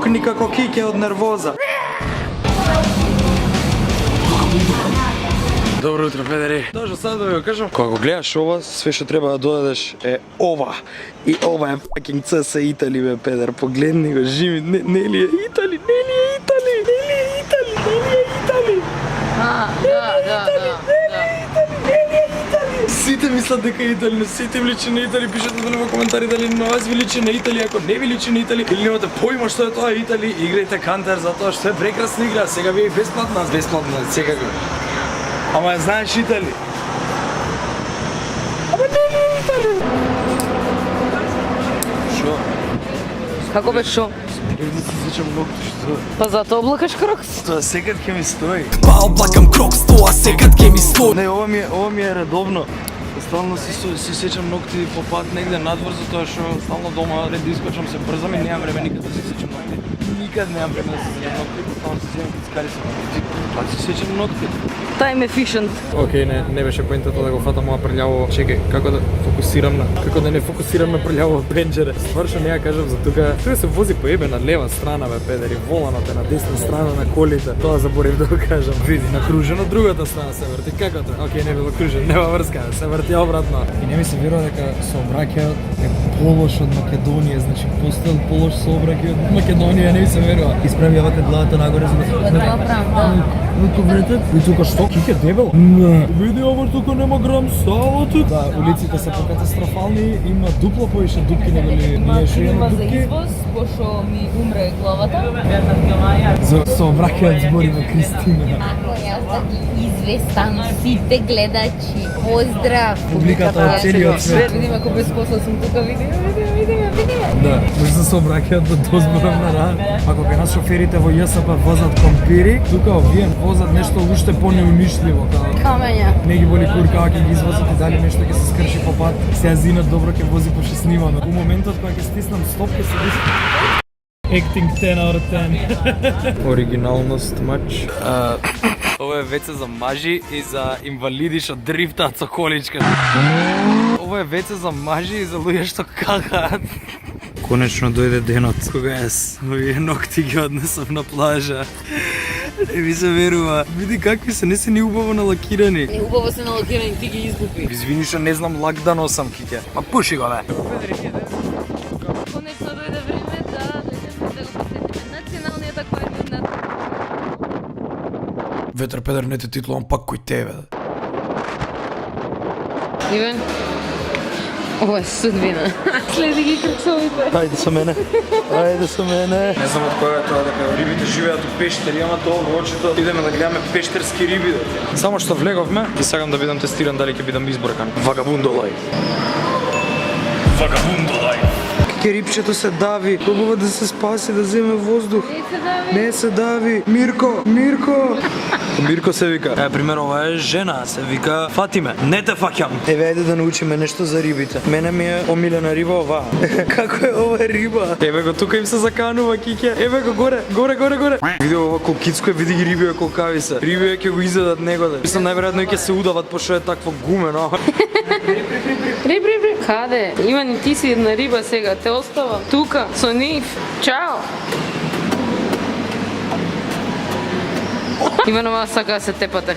мокни како киќе од нервоза. Добро утро, педери. Дошо сад да ви го кажам. Кога го гледаш ова, све што треба да додадеш е ова. И ова е fucking ЦС Итали, бе, педер. Погледни го, живи. Нели е Итали, нели е Итали, нели е Итали, нели е Итали. Сите мислат дека е Итали, но сите им личи на Итали. Пишете долу во коментари дали на вас ви личи на Итали. Ако не ви личи на Итали или немате појма што е тоа Итали, играјте Кантер затоа што е прекрасна игра. Сега ви е бесплатна, секако. Ама знаеш Итали? Ама не е Итали! Шо? Како бе шо? Евде се сечам ногти, што? Па затоа облакаш крокс? Тоа секад ќе ми стои. Па облакам крокс, тоа секад ќе ми стои. Не, ова ми е редовно. Стално се сечам ногти по пат негде надвор, затоа што стално дома ред да искочам, се брзам и немам време никад да се сечам ногти. Никад немам време да се сечам ногти, само се сечам кицкари се ногти. Па се сечам ногти. Time efficient. Океј, не беше поентата да го фатам ова прљаво. Чекај, како да фокусирам на, како да не фокусирам на прљаво пенџере. Стварно не ја кажам за тука. Тука се вози по ебе на лева страна, бе, педери, воланот е на десна страна на колите. Тоа заборев да го кажам. Види, накружено другата страна се врти. Како тоа? Океј, не било кружен, нема врска, се врти обратно. И не ми се верува дека сообраќајот е полош од Македонија, значи постел полош сообраќај од Македонија, не ми се верува. Исправјавате главата нагоре за да. Тука вретет, и тука што? Киќе дебел? Не. Види, ова тука нема грам сало тука. Да, улиците се покатастрофални, има дупло поише дупки него ли ние што имаме за дупки. извоз, пошто ми умре главата. За сообраќајот збориме Кристина. Ако јас да ги известам сите гледачи. Поздрав! Публиката од целиот свет. Видиме ако без посла сум тука, видиме. Да, може да се обраќаат да дозборам на ран. Ако кај нас шоферите во ЈСП возат компири, тука овие возат нешто уште понеунишливо, као Камења. не ги боли кур како ќе ги извозат и дали нешто ќе се скрши по пат. Се азинат добро ќе вози пошто снимаме. У моментот кога ќе стиснам стоп ќе се диш. Acting 10 out of 10. Оригиналност мач. Ова е веце за мажи и за инвалиди што дрифтаат со количка. Ова е веце за мажи и за луѓе што какаат. Конечно дојде денот кога јас овие ногти ги однесов на плажа. Не ми се верува. Види какви се, не се ни убаво налакирани. Не убаво се налакирани, ти ги изгуби. Извини што не знам лак да носам киќе. Па пуши го бе. Конечно дојде време да дојдеме да го посетиме националниот аквариум на Ветер педер не те титлувам пак кој тебе. Иван. Ова е судбина. Следи ги крксовите. Ајде со мене. Ајде со мене. Не знам од кога е тоа дека рибите живеат у пештери, ама тоа во очито идеме да гледаме пештерски риби. Само што влеговме и сакам да бидам тестиран дали ќе бидам избркан. Вагабундолај. Вагабундолај. Ке рибчето се дави, пробува да се спаси, да земе воздух. Не се дави. Мирко, Мирко. Мирко се вика. Пример, ова е жена, се вика Фатиме. Не те фаќам. Еве, ајде да научиме нешто за рибите. Мене ми е омилена риба ова. Како е ова риба? Еве го, тука им се заканува киќе. Еве го, горе. Види ова колкицко е, види ги рибија колкави се. Рибија ќе го изедат негоде. Мислам, најверојатно ќе се удават, пошто е такво гумено. Риб. Каде? Иван, и ти си една риба сега, те остава. Тука, со нив. Чао. Иванова сака да се тепате.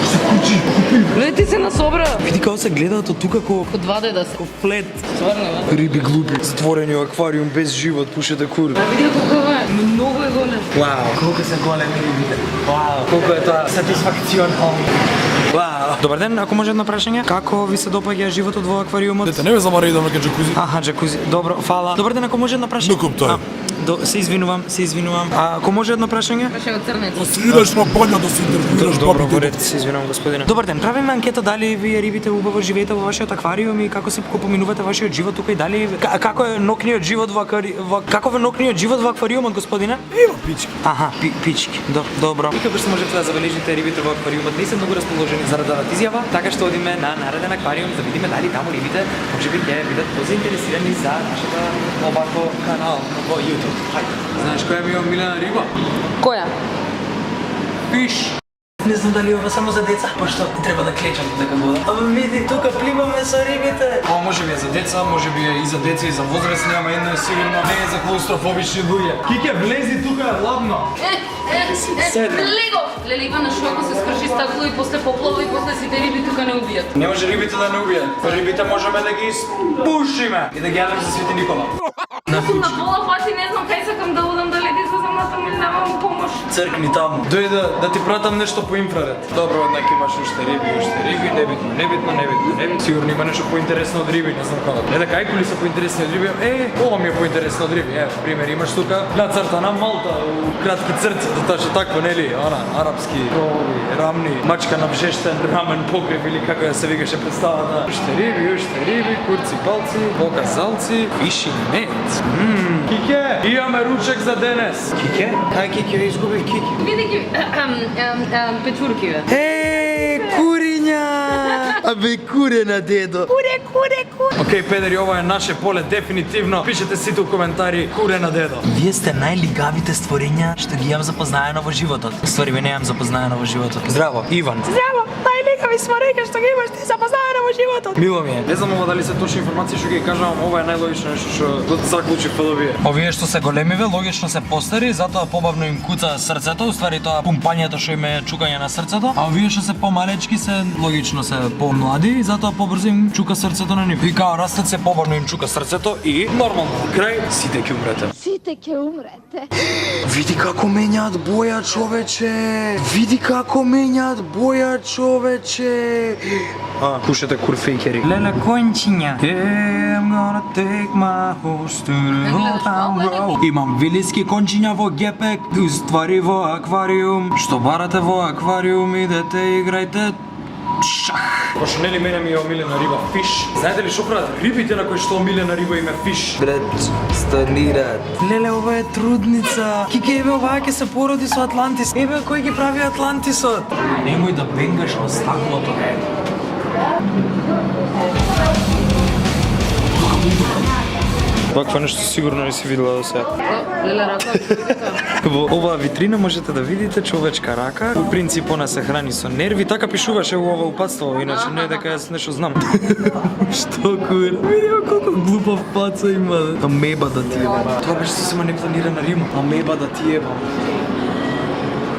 Лети се насобра. Види како се гледаат од тука ко Од ваде да се. флет. Стварно, ба? Риби глупи, затворени у аквариум без живот, пушете кур. Види колко е. Многу е голем. Вау, колку се големи рибите. Вау, колку е тоа сатисфакционално. Вау. Добар ден, ако може едно прашање, како ви се допаѓа животот во аквариумот? Дете, не ме замарај да ме ке джакузи. Аха, джакузи. Добро, фала. Добар ден, ако може едно прашање. Не куптај. Се извинувам. А ако може едно прашање? Праше од црнец. Свираш на бања да се интервјуираш Добро, баби во ред, дедо. се извинувам господине. Добар ден, правиме анкета дали вие рибите убаво живеете во вашиот аквариум и како се поминувате вашиот живот тука и дали како е нокниот живот како е нокниот живот во аквариумот господине? Има пички. Аха, пички. Добро. И како што можете да забележите рибите во аквариумот не се многу расположени за да дадат изјава, така што одиме на нареден аквариум да видиме дали таму рибите можеби ќе бидат позаинтересирани за нашата овако канал во YouTube. Хајде. Знаеш која ми е омилена риба? Која? Фиш. Не знам дали ова само за деца, пошто треба да клечам дека вода. Ама види, тука пливаме со рибите. Ова може би е за деца, може би е и за деца и за возрастни, ама едно е сигурно не е за клаустрофобични луѓе. Кике, влези тука, ладно. Леле, има на шоко се скрши стакло и после поплава и после сите риби тука не убијат. Не може рибите да не убијат. Рибите можеме да ги испушиме и да ги јадеме за Свети Никола. Сум на пола пати, не знам кај сакам да одам, дали да заматам или немам помош. Цркни таму. Дојде да ти пратам нешто по инфраред. Добро, однак имаш уште риби, небитно. Сигурно има нешто поинтересно од риби, не знам како. Не да кај коли се поинтересни од риби, ова ми е поинтересно од риби. Пример, имаш тука црта на Малта, у кратки црци, точно такво, нели, арапски крови, рамни, мачка на бжештен, рамен покрив или како да се викаше представата. Уште риби, курци, палци, боказалци, фиши мет. Кике, имаме ручек за денес. Кике? Ај Кике, ви изгубив Кике. Види ги печурки, бе. Куриња! Абе, курена, дедо. Океј, педери, ова е наше поле, дефинитивно. Пишете сите у коментари, курена дедо. Вие сте најлигавите створења што ги имам запознаено во животот. Ствари, ви немам запознаено во животот. Здраво, Иван. Здраво, најлигави створења што ги имаш ти запознаено во животот. Мило ми е. Не знам ова дали се точни информации што ги кажам, ова е најлогично нешто што го заклучи филовие. Овие што се големиве, логично се постари, затоа побавно им куца срцето, уствари тоа пумпањето што им е чукање на срцето, а овие што се помалечки се логично се помлади, затоа побрзо им чука срцето на нив. И као растат се побавно им чука срцето и нормално крај сите ќе умрете. Сите ќе умрете. Види како менјаат боја, човече. Види како менјаат боја, човече. Пушете курфейкери. Леле кончиња. I'm gonna take my horse to the old town road. Имам вилиски кончиња во гепек, уствари во аквариум. Што барате во аквариум, идете играјте шах. Пошто нели мене ми е омилена риба фиш. Знаете ли што прават рибите на кои што омилена риба им е фиш? Брат, станират. Леле, ова е трудница. Кике, еве оваа ќе се породи со Атлантис. Еве кој ги прави Атлантисот. Немој да бенгаш на стаклото. Вакво нешто сигурно не си видела до сега. Леле, рака. Во оваа витрина можете да видите човечка рака. У принцип она се храни со нерви, така пишуваше во ова упатство, иначе не е дека јас нешто знам. Што кур? Види колку глупав паца има. Амеба да ти ебам. Тоа беше сосема непланирана рима. Амеба да ти ебам.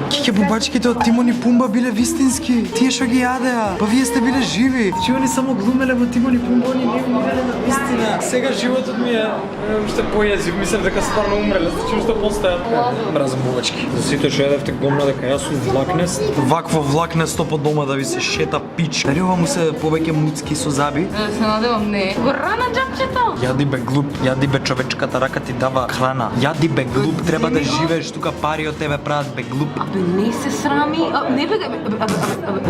Кике, бубачките од Тимон и Пумба биле вистински. Тие што ги јадеа. Па вие сте биле живи. Че они само глумеле во Тимон и Пумба, они не умреле на вистина. Сега животот ми е уште појазив, мислам дека стварно умреле, значи уште постојат. Мразам бубачки. За сите што јадевте гомна дека јас сум влакнест. Вакво влакнесто по дома да ви се шета пич. Дали ова му се повеќе муцки со заби? Се надевам, не. Го рана джапчето. Јади бе глуп, јади бе, човечката рака ти дава храна. Јади бе глуп, треба да живееш тука, пари од тебе прават бе глуп. Не се срами, не бе,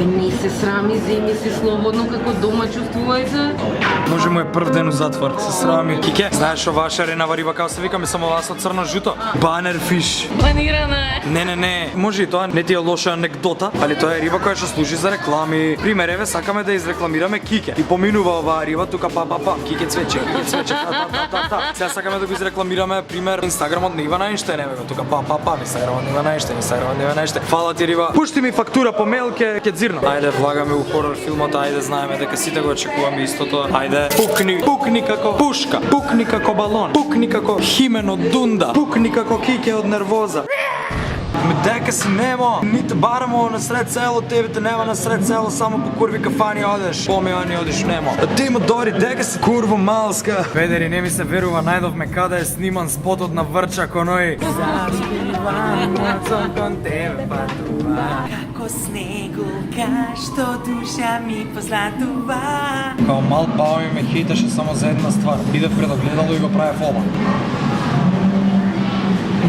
не се срами, земи се слободно како дома чувствувајте. Може му е прв ден у затвор, се срами. Кике, знаеш оваа шаренава риба како се вика, ми само оваа со црно жуто? Банерфиш. Планирана е. Не, може и тоа не ти е лоша анекдота, али тоа е риба која што служи за реклами. Пример, еве сакаме да изрекламираме Кике. И поминува оваа риба тука па, Кике цвече, та. Сега сакаме да го изрекламираме, пример, Инстаграмот на Иван Ајнштајн, еве тука па, Инстаграмот на Иван Ајнштајн. Фала ти риба. Пушти ми фактура по мејл ќе дзирна. Ајде, влагаме у хорор филмот, ајде, знаеме дека сите го очекуваме истото. Ајде, пукни како пушка, пукни како балон, пукни како химен од дунда, пукни како Кике од нервоза. Дека си немо, нито барамо насред село, тебе те нема насред село, само по курви кафани одеш, помијани одиш немо. А ти му дори, дека си курво малска. Педери, не ми се верува, најдовме каде е сниман спотот на Врча коној. Како снегулка, што душа ми позлатува. Као мал пао ми ме хейташе само за една ствар. Идев пред огледало и го правев ова.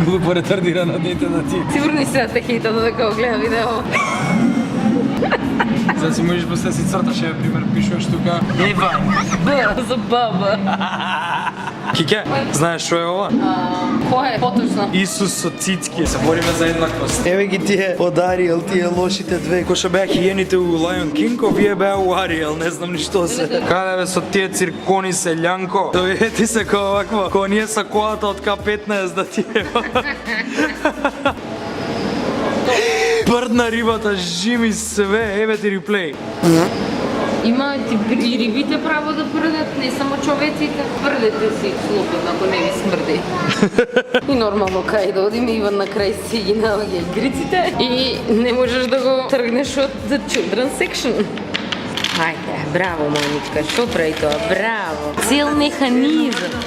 Глупо ретардирано дете на ти. Сигурно се те хейтат дека го гледа видео. Сега си можеш после си црташ, еве пример, пишуваш тука. Б за баба. Кике, знаеш што е ова? Кој е поточно? Исус со цицки. Се бориме за еднаквост. Еве ги тие од Ариел, тие лошите две. Кој што беа хиените у Lion King, овие беа у Ариел, не знам ни што се. Каде бе со тие циркони селјанко? Дојде се кој овакво, кој ние са којата од К15 да ти е. Пърдна рибата, жими све, еве ти реплей. Има и рибите право да пръдат, не само човеците. Пръдете си слободно, ако не ви смърди. И нормално кај да одиме, Иван накрај си ги налаги игриците и не можеш да го тръгнеш от the children section. Ајде, браво, Моничка, што прави тоа? Браво! Цел механизам.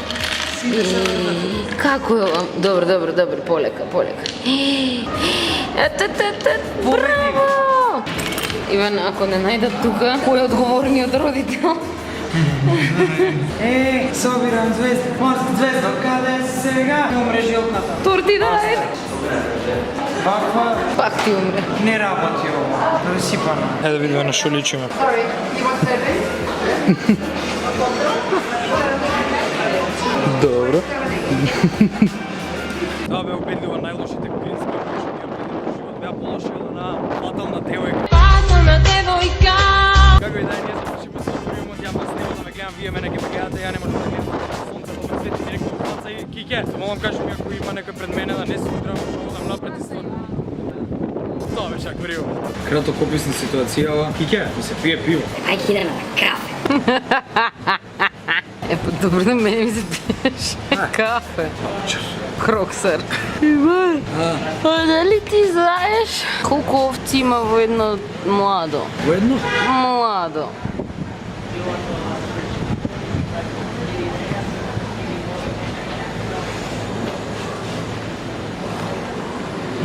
Како е ова? Добро, полека. Браво! Иван, ако не најдат тука, кој е одговорниот родител? Собирам звезда, звезда, каде сега? Умре жилката. Торти да е! Ваква Пак ти умре. не работи ова, разсипана. Е да видиме на шо личиме. Добро. Това бе обидливо најлошите грински обрушени обидливо живот. Беа полоши од една фатална девојка. Како и да е, ние започнеме се отвориме од јавна снема да ме гледам, вие мене ќе ме гледате, ја не можам да гледам сонцето ме свети директно во фаца и кике. Молам кажи ми ако има некој пред мене да не се удрам, што одам напред и стварно. Тоа беше аквариум. Кратокописна ситуацијава. Кике, ми се пие пиво. Е, па добро да мене ми се пиеш кафе. Кроксер. Иван, а дали ти знаеш колку овци има во едно младо? Во едно? Младо.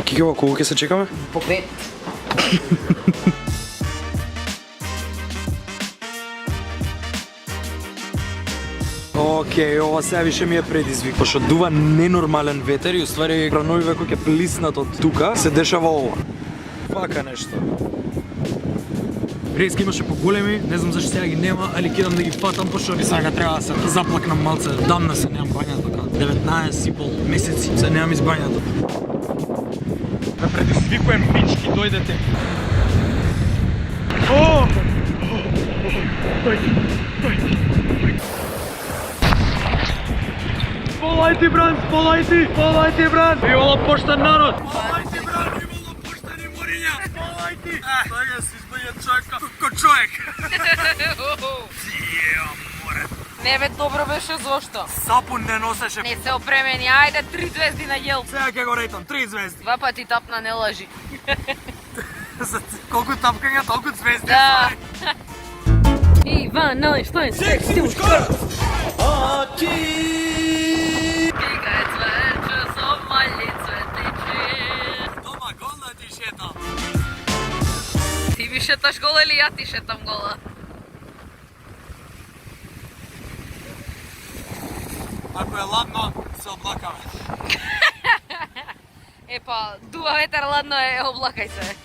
Кике, колку ќе се чекаме? По 5. Океј, ова се више ми е предизвик, пошто дува ненормален ветер и уствари крановиве кои ќе плиснат од тука, се дешава ова. Вака нешто. Прески имаше поголеми, не знам зашто сега ги нема, али кидам да ги фатам, пошто сега треба да се заплакнам малце. Дамна се немам бања така, 19,5 месеци се немам избањато. Да предизвикуем пички, дојдете. О! Полајте, брат, полајте, брат! Бивало поштен народ! Полајте, брат, бивало поштени мориња! Полајте! Сега се избаја човек како човек! Не бе, добро беше зошто? Сапун не носеше! Не се опремени, ајде 3 звезди на јел. Сега ќе го рейтам, 3 звезди! 2 пати тапна, не лажи. За колку тапкања, толку звезди! Да. Иван, што е? Секси мушкараc! Дома голна ти шетам! Ти ми шеташ гола или ја ти шетам гола? Ако е ладно, се облакаме. Епа, дува ветер, ладно е, облакај се.